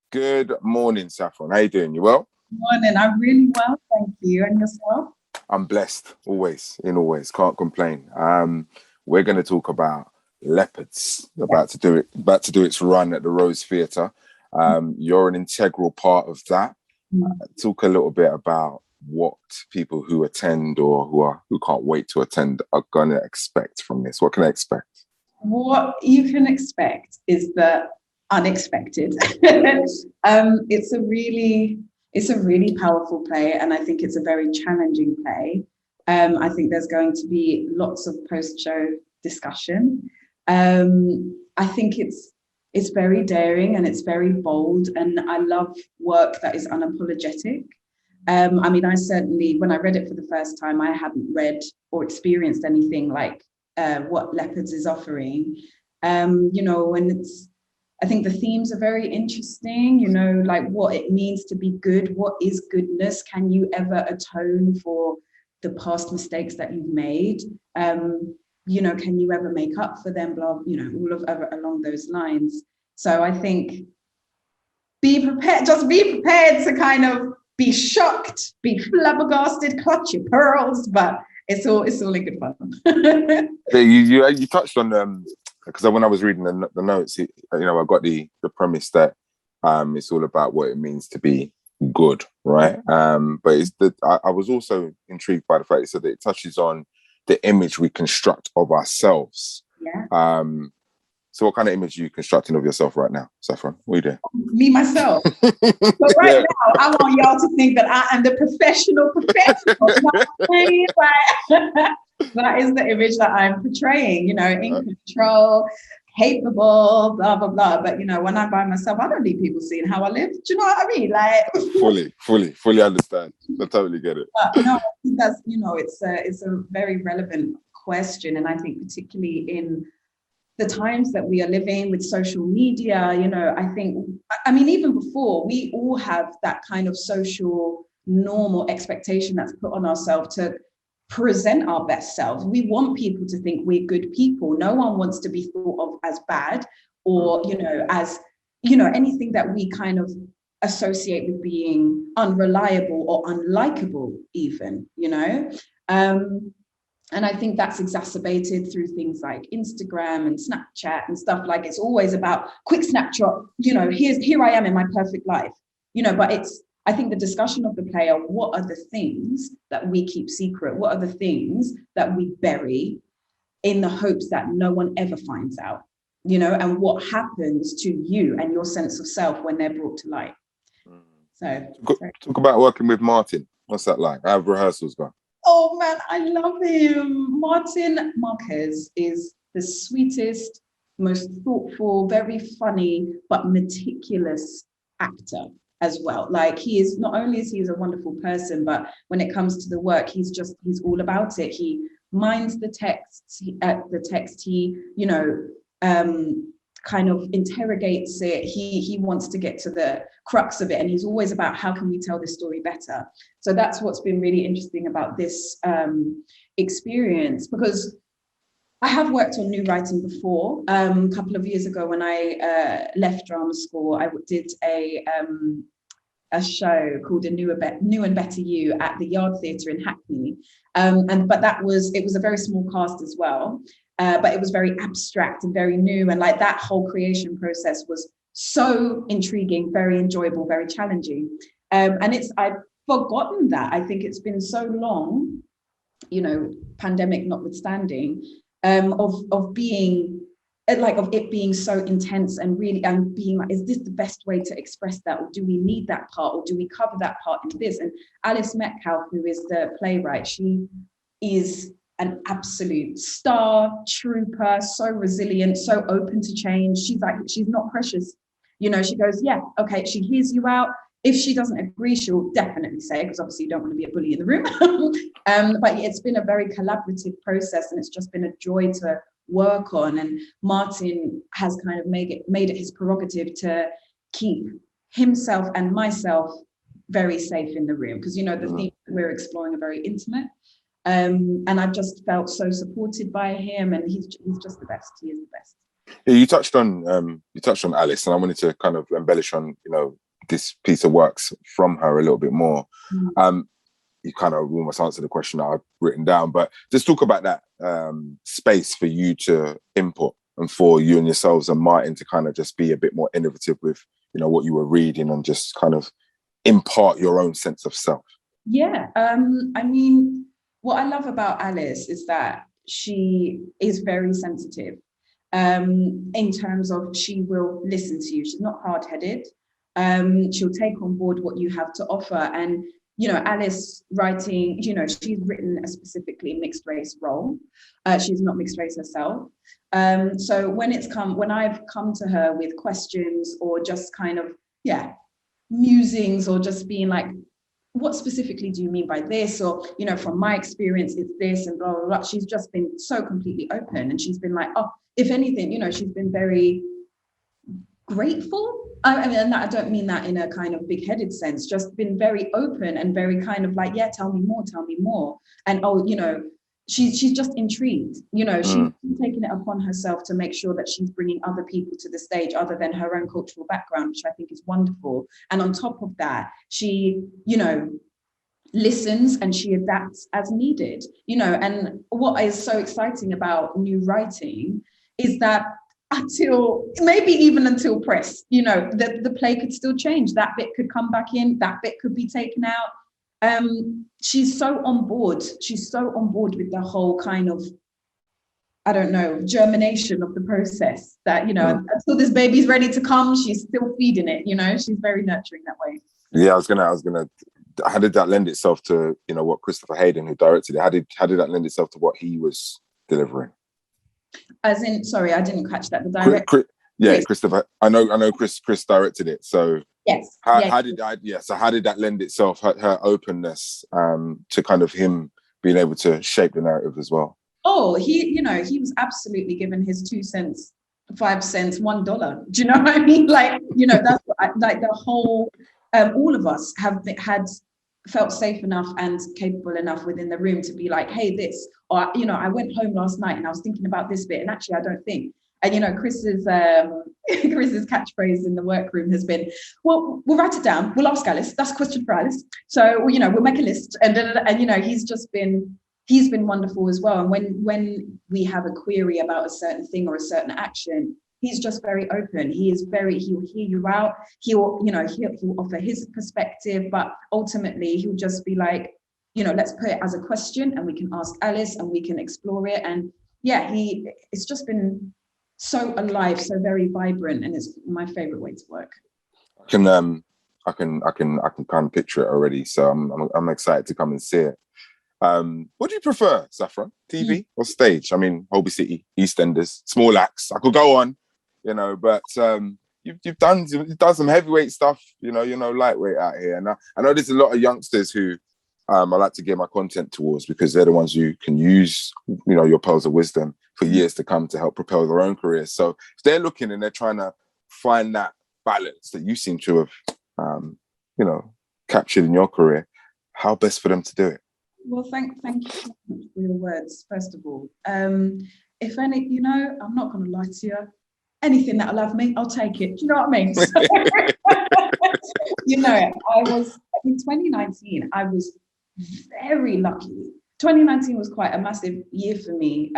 Good morning, Saffron. How you doing? You well? Morning. I'm really well, thank you. And yourself? I'm blessed, always, always. Can't complain. We're going to talk about Leopards about to do its run at the Rose Theatre. You're an integral part of that. Talk a little bit about what people who attend or who can't wait to attend are going to expect from this. What can they expect? What you can expect is the unexpected. It's a really powerful play, and I think it's a very challenging play. I think there's going to be lots of post-show discussion. I think it's very daring and it's very bold, and I love work that is unapologetic. I certainly, when I read it for the first time, I hadn't read or experienced anything like what Leopards is offering. I think the themes are very interesting, like what it means to be good. What is goodness? Can you ever atone for the past mistakes that you've made? Can you ever make up for them? All of along those lines. So I think be prepared to kind of be shocked, be flabbergasted, clutch your pearls, but it's all in good fun. You touched on because when I was reading the notes, I got the premise that it's all about what it means to be good, right? But I was also intrigued by the fact that it touches on the image we construct of ourselves. Yeah. So what kind of image are you constructing of yourself right now, Saffron? What are you doing? Me, myself. So now, I want y'all to think that I am the professional. That is the image that I'm portraying, in control, capable, blah, blah, blah. But, when I'm by myself, I don't need people seeing how I live. Do you know what I mean? Like fully understand. I totally get it. But no, I think that's, it's a very relevant question. And I think particularly in the times that we are living with social media, even before, we all have that kind of social norm or expectation that's put on ourselves to present our best selves. We want people to think we're good people. No one wants to be thought of as bad or, anything that we kind of associate with being unreliable or unlikable even, and I think that's exacerbated through things like Instagram and Snapchat and stuff. Like it's always about quick snapshot, here I am in my perfect life, but I think the discussion of the play are what are the things that we keep secret? What are the things that we bury in the hopes that no one ever finds out, and what happens to you and your sense of self when they're brought to light. So talk about working with Martin. What's that like? How have rehearsals gone? Oh man, I love him. Martin Marquez is the sweetest, most thoughtful, very funny, but meticulous actor as well. Like not only is he a wonderful person, but when it comes to the work, he's all about it. He minds the text, kind of interrogates it. He wants to get to the crux of it, and he's always about how can we tell this story better. So that's what's been really interesting about this experience, because I have worked on new writing before. A couple of years ago when I left drama school, I did a show called A New and Better You at the Yard Theatre in Hackney. But it was a very small cast as well. But it was very abstract and very new. And like that whole creation process was so intriguing, very enjoyable, very challenging. I've forgotten that. I think it's been so long, pandemic notwithstanding, of it being so intense and really, and being like, is this the best way to express that? Or do we need that part? Or do we cover that part in this? And Alys Metcalf, who is the playwright, she is an absolute star trooper, so resilient, so open to change. She's not precious. She goes, yeah, okay, she hears you out. If she doesn't agree, she'll definitely say, because obviously you don't want to be a bully in the room. But it's been a very collaborative process, and it's just been a joy to work on. And Martin has kind of made it his prerogative to keep himself and myself very safe in the room, because the themes that we're exploring are very intimate. And I've just felt so supported by him, and he's just the best. He is the best. Yeah, you touched on Alys, and I wanted to kind of embellish on this piece of works from her a little bit more. You kind of almost answered the question that I've written down, but just talk about that space for you to input and for you and yourselves and Martin to kind of just be a bit more innovative with what you were reading and just kind of impart your own sense of self. Yeah, I mean, what I love about Alys is that she is very sensitive in terms of she will listen to you. She's not hard-headed. She'll take on board what you have to offer. And, Alys writing, she's written a specifically mixed race role. She's not mixed race herself. So when I've come to her with questions or just kind of, musings or just being like, what specifically do you mean by this? Or, from my experience, it's this and blah, blah, blah. She's just been so completely open. And she's been like, oh, if anything, she's been very grateful. I mean, and I don't mean that in a kind of big-headed sense, just been very open and very kind of like, yeah, tell me more. And, she's just intrigued. She's taken it upon herself to make sure that she's bringing other people to the stage other than her own cultural background, which I think is wonderful. And on top of that, she, listens and she adapts as needed, and what is so exciting about new writing is that until press, the play could still change. That bit could come back in, that bit could be taken out. She's so on board with the whole kind of, I don't know, germination of the process that, until this baby's ready to come, she's still feeding it, she's very nurturing that way. Yeah, I was gonna how did that lend itself to, what Christopher Hayden, who directed it, how did that lend itself to what he was delivering? As in, sorry, I didn't catch that. The director. Chris. Christopher. I know. Chris directed it. So yes. How did that lend itself, her openness, to kind of him being able to shape the narrative as well? Oh, he was absolutely given his 2 cents, 5 cents, $1. Do you know what I mean? Like, that's like the whole. All of us have felt safe enough and capable enough within the room to be like, hey, this, or, I went home last night and I was thinking about this bit and actually I don't think. And, Chris's catchphrase in the workroom has been, well, we'll write it down. We'll ask Alys. That's a question for Alys. So, we'll make a list. And he's been wonderful as well. And when we have a query about a certain thing or a certain action, he's just very open. He'll hear you out. He'll offer his perspective, but ultimately he'll just be like, let's put it as a question and we can ask Alys and we can explore it. And it's just been so alive, so very vibrant, and it's my favorite way to work. I can kind of picture it already. So I'm excited to come and see it. What do you prefer, Saffron? TV or stage? I mean, Holby City, EastEnders, small acts. I could go on, but you've done some heavyweight stuff. Lightweight out here, and I know there's a lot of youngsters who I like to gear my content towards because they're the ones who can use your pearls of wisdom for years to come to help propel their own careers. So if they're looking and they're trying to find that balance that you seem to have, captured in your career, how best for them to do it? Well, thank you so much for your words, first of all. If any, I'm not going to lie to you. Anything that'll have me, I'll take it. Do you know what I mean? So, I was, in 2019, I was very lucky. 2019 was quite a massive year for me.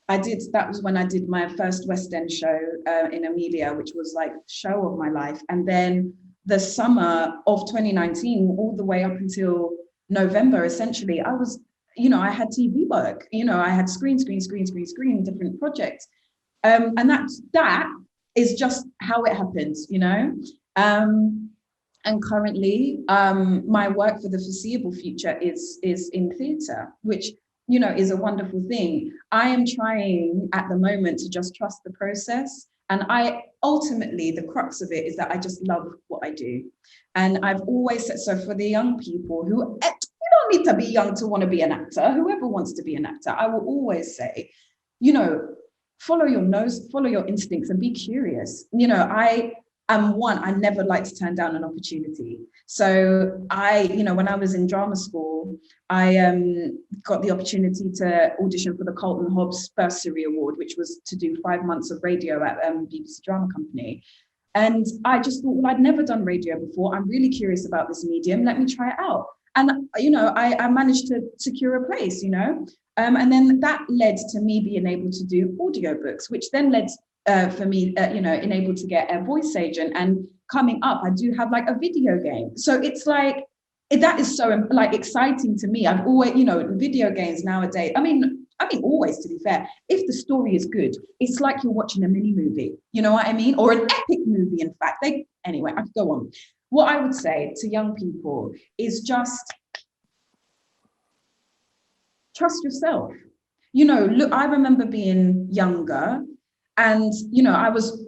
That was when I did my first West End show in Amelia, which was like show of my life. And then the summer of 2019, all the way up until November, essentially, I was, I had TV work, I had screen, different projects. And that is just how it happens, and currently my work for the foreseeable future is in theatre, which, is a wonderful thing. I am trying at the moment to just trust the process. And ultimately, the crux of it is that I just love what I do. And I've always said, so for the young people who, you don't need to be young to want to be an actor, whoever wants to be an actor, I will always say, follow your nose, follow your instincts and be curious. And one, I never like to turn down an opportunity. So when I was in drama school, I got the opportunity to audition for the Carlton Hobbs Bursary Award, which was to do 5 months of radio at BBC Drama Company. And I just thought, well, I'd never done radio before. I'm really curious about this medium. Let me try it out. And, I managed to secure a place, and then that led to me being able to do audiobooks, which then led for me, enabled to get a voice agent. And coming up, I do have like a video game. So it's like, that is so like exciting to me. I've always, video games nowadays, I mean, always, to be fair, if the story is good, it's like you're watching a mini movie, you know what I mean? Or an epic movie, in fact. Anyway, I could go on. What I would say to young people is just trust yourself. Look, I remember being younger and, I was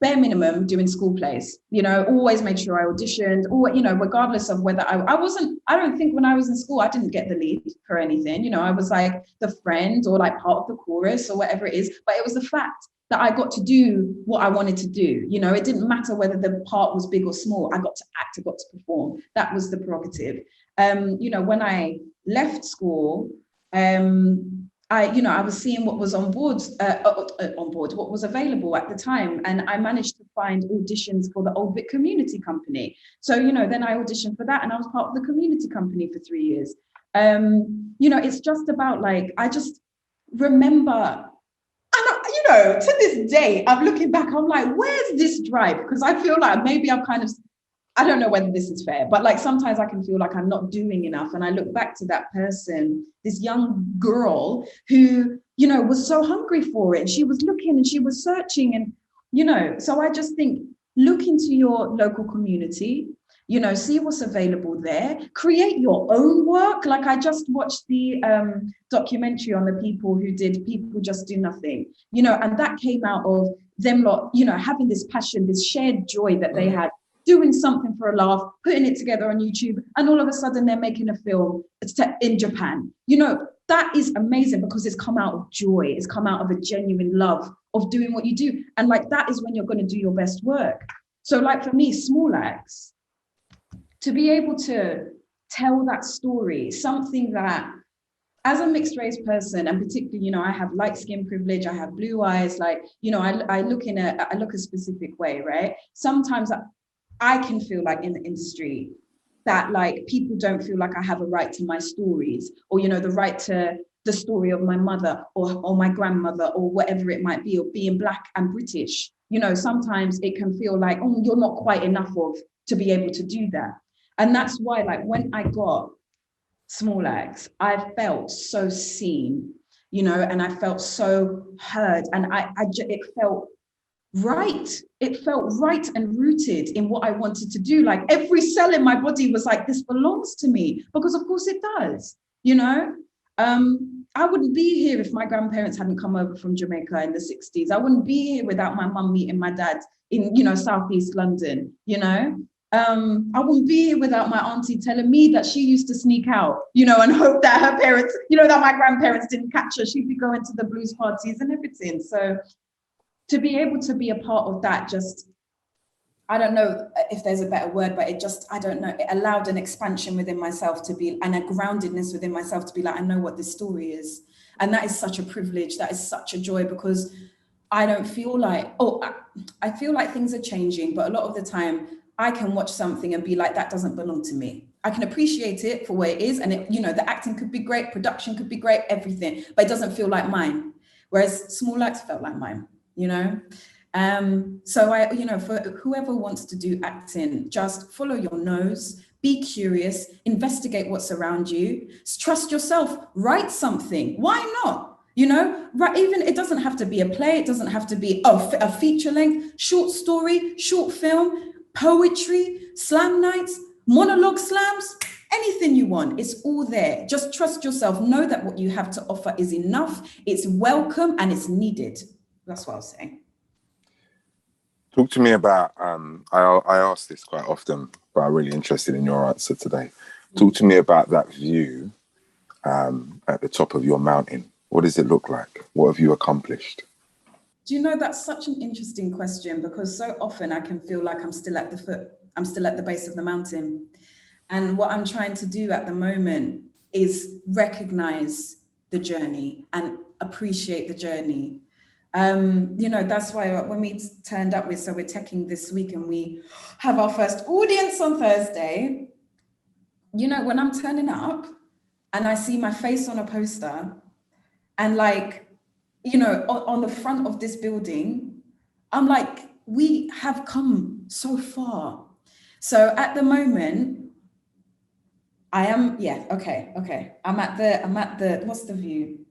bare minimum doing school plays, always made sure I auditioned, or, regardless of whether I don't think when I was in school, I didn't get the lead for anything. I was like the friend or like part of the chorus or whatever it is, but it was the fact that I got to do what I wanted to do. It didn't matter whether the part was big or small. I got to act, I got to perform. That was the prerogative. When I left school, I was seeing what was on board, what was available at the time. And I managed to find auditions for the Old Vic Community Company. So, then I auditioned for that and I was part of the community company for 3 years. It's just about like, I just remember, and to this day, I'm looking back, I'm like, where's this drive? Because I feel like maybe I don't know whether this is fair, but like sometimes I can feel like I'm not doing enough. And I look back to that person, this young girl who, was so hungry for it. And she was looking and she was searching and, so I just think, look into your local community, see what's available there, create your own work. Like I just watched the documentary on the people who did People Just Do Nothing, and that came out of them having this passion, this shared joy that they had, doing something for a laugh, putting it together on YouTube, and all of a sudden they're making a film in Japan. That is amazing because it's come out of joy. It's come out of a genuine love of doing what you do. And like, that is when you're going to do your best work. So like for me, small acts, to be able to tell that story, something that as a mixed race person, and particularly, I have light skin privilege, I have blue eyes, like, I look a specific way, right? Sometimes I can feel like in the industry that like people don't feel like I have a right to my stories, or the right to the story of my mother or my grandmother or whatever it might be, or being Black and British. Sometimes it can feel like, oh, you're not quite enough to be able to do that. And that's why, like, when I got small acts, I felt so seen, and I felt so heard, and it felt right. It felt right and rooted in what I wanted to do. Like every cell in my body was like, this belongs to me, because of course it does, I wouldn't be here if my grandparents hadn't come over from Jamaica in the 60s. I wouldn't be here without my mum meeting my dad in, Southeast London, I wouldn't be here without my auntie telling me that she used to sneak out, and hope that her parents, that my grandparents didn't catch her. She'd be going to the blues parties and everything. So to be able to be a part of that, just, I don't know if there's a better word, but I don't know, it allowed an expansion within myself to be, and a groundedness within myself to be like, I know what this story is. And that is such a privilege. That is such a joy, because I don't feel like, I feel like things are changing, but a lot of the time I can watch something and be like, that doesn't belong to me. I can appreciate it for where it is. And it, the acting could be great, production could be great, everything, but it doesn't feel like mine. Whereas small acts felt like mine. So I, for whoever wants to do acting, just follow your nose, be curious, investigate what's around you, trust yourself, write something. Why not? Even it doesn't have to be a play, it doesn't have to be a feature length, short story, short film, poetry, slam nights, monologue slams, anything you want, it's all there. Just trust yourself, know that what you have to offer is enough, it's welcome, and it's needed. That's what I was saying. Talk to me about, I ask this quite often, but I'm really interested in your answer today. Talk to me about that view at the top of your mountain. What does it look like? What have you accomplished? Do you know, that's such an interesting question, because so often I can feel like I'm still at the base of the mountain. And what I'm trying to do at the moment is recognize the journey and appreciate the journey. That's why when we turned up so we're teching this week and we have our first audience on Thursday, when I'm turning up and I see my face on a poster and on the front of this building, I'm like, we have come so far. So at the moment, I am, okay. I'm at the, what's the view?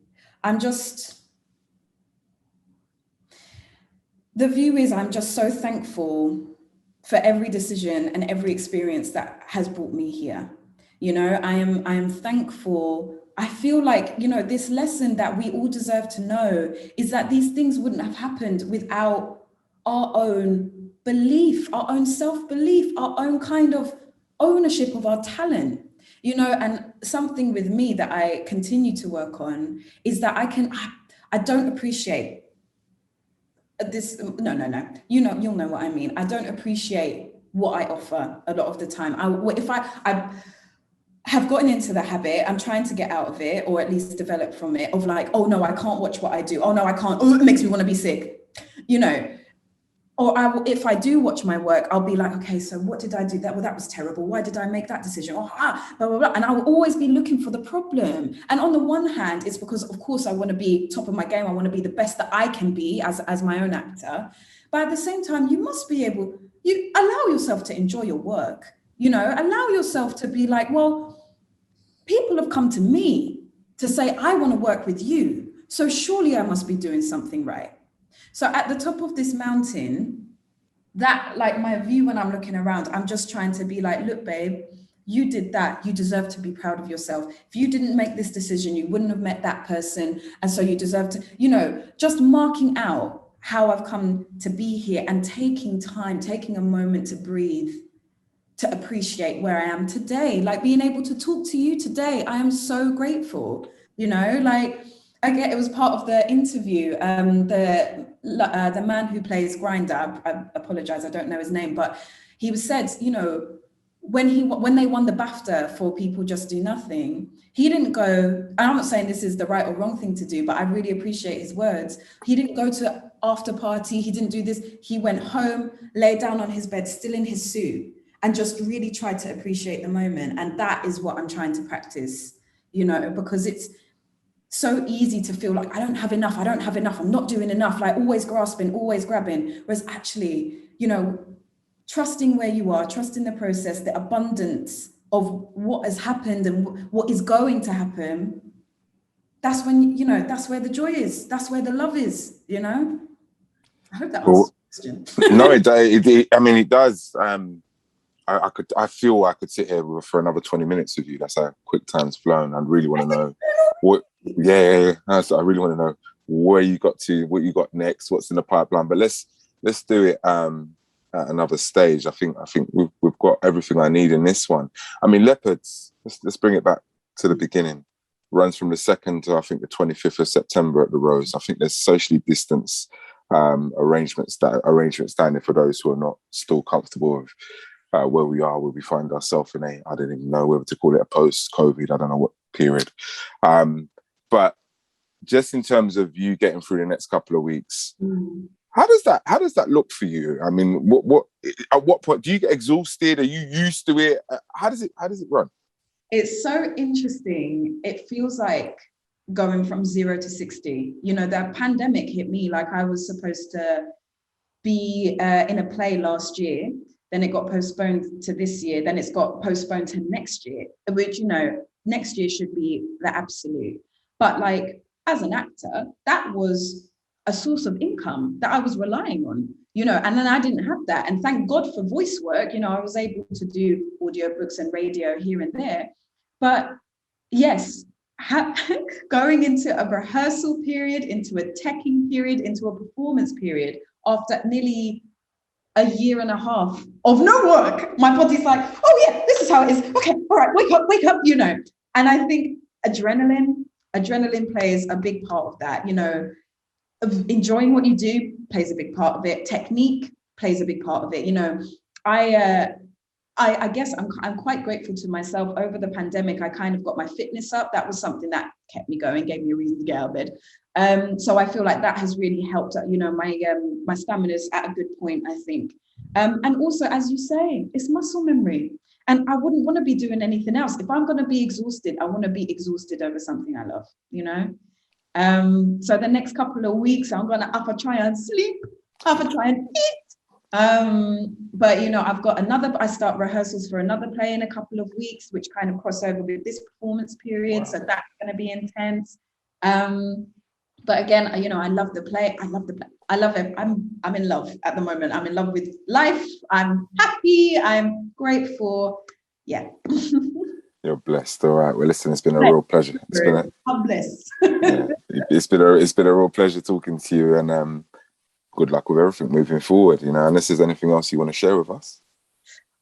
The view is I'm just so thankful for every decision and every experience that has brought me here. I am thankful. I feel like, this lesson that we all deserve to know is that these things wouldn't have happened without our own belief, our own self-belief, our own kind of ownership of our talent. And something with me that I continue to work on is that I don't appreciate this. No. You'll know what I mean. I don't appreciate what I offer a lot of the time. I have gotten into the habit, I'm trying to get out of it, or at least develop from it, of like, oh no, I can't watch what I do. Oh no, I can't. Oh, it makes me want to be sick. Or if I do watch my work, I'll be like, okay, so what did I do? That was terrible. Why did I make that decision? Blah, blah, blah. And I will always be looking for the problem. And on the one hand, it's because, of course, I want to be top of my game. I want to be the best that I can be as my own actor. But at the same time, you must be able, you allow yourself to enjoy your work. Allow yourself to be like, well, people have come to me to say, I want to work with you. So surely I must be doing something right. So at the top of this mountain, that, like, my view when I'm looking around, I'm just trying to be like, look, babe, you did that. You deserve to be proud of yourself. If you didn't make this decision, you wouldn't have met that person. And so you deserve to, just marking out how I've come to be here and taking a moment to breathe, to appreciate where I am today, like being able to talk to you today. I am so grateful, Again, it was part of the interview. The man who plays Grinder, I apologize, I don't know his name, but he said, when they won the BAFTA for People Just Do Nothing, he didn't go, and I'm not saying this is the right or wrong thing to do, but I really appreciate his words. He didn't go to after party. He didn't do this. He went home, lay down on his bed, still in his suit, and just really tried to appreciate the moment. And that is what I'm trying to practice, because it's so easy to feel like I don't have enough, I'm not doing enough, like always grasping, always grabbing. Whereas actually, trusting where you are, trusting the process, the abundance of what has happened and what is going to happen, that's when, that's where the joy is, that's where the love is, I hope that answers the question. No, it does. I feel I could sit here for another 20 minutes with you. That's how quick time's flown. I really want to know what. Yeah. I really want to know where you got to, what you got next, what's in the pipeline. But let's do it at another stage. I think we've got everything I need in this one. I mean, Leopards. Let's bring it back to the beginning. Runs from the 2nd to I think the 25th of September at the Rose. I think there's socially distanced arrangements down there for those who are not still comfortable with where we find ourselves in I don't even know whether to call it a post-COVID, I don't know what period. But just in terms of you getting through the next couple of weeks, how does that look for you? I mean, what at what point do you get exhausted? Are you used to it? How does it run? It's so interesting. It feels like going from 0 to 60. The pandemic hit me like I was supposed to be in a play last year. Then it got postponed to this year. Then it's got postponed to next year, which, next year should be the absolute. But like, as an actor, that was a source of income that I was relying on, and then I didn't have that. And thank God for voice work, I was able to do audiobooks and radio here and there. But yes, going into a rehearsal period, into a teching period, into a performance period, after nearly a year and a half of no work, my body's like, oh yeah, this is how it is. Okay, all right, wake up, And I think adrenaline plays a big part of that. enjoying what you do plays a big part of it. Technique plays a big part of it. You know, I guess I'm quite grateful to myself. Over the pandemic, I kind of got my fitness up. That was something that kept me going, gave me a reason to get out of bed. So I feel like that has really helped. You know, my stamina is at a good point, I think. And also, as you say, it's muscle memory. And I wouldn't want to be doing anything else. If I'm going to be exhausted, I want to be exhausted over something I love, you know? So the next couple of weeks, I'm going to try and sleep, try and eat. But, you know, I start rehearsals for another play in a couple of weeks, which kind of cross over with this performance period. Wow. So that's going to be intense. But again, you know, I love the play. I love it. I'm in love at the moment. I'm in love with life. I'm happy. I'm grateful. Yeah. You're blessed. All right. Well, listen, it's been a real pleasure. I'm blessed. Yeah, it's been a real pleasure talking to you, and good luck with everything moving forward. You know, unless there's anything else you want to share with us.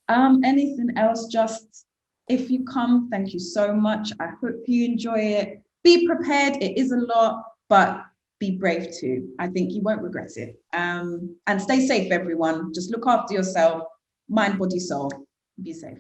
Anything else? Just if you come, thank you so much. I hope you enjoy it. Be prepared. It is a lot, but be brave too. I think you won't regret it. And stay safe, everyone. Just look after yourself. Mind, body, soul. Be safe.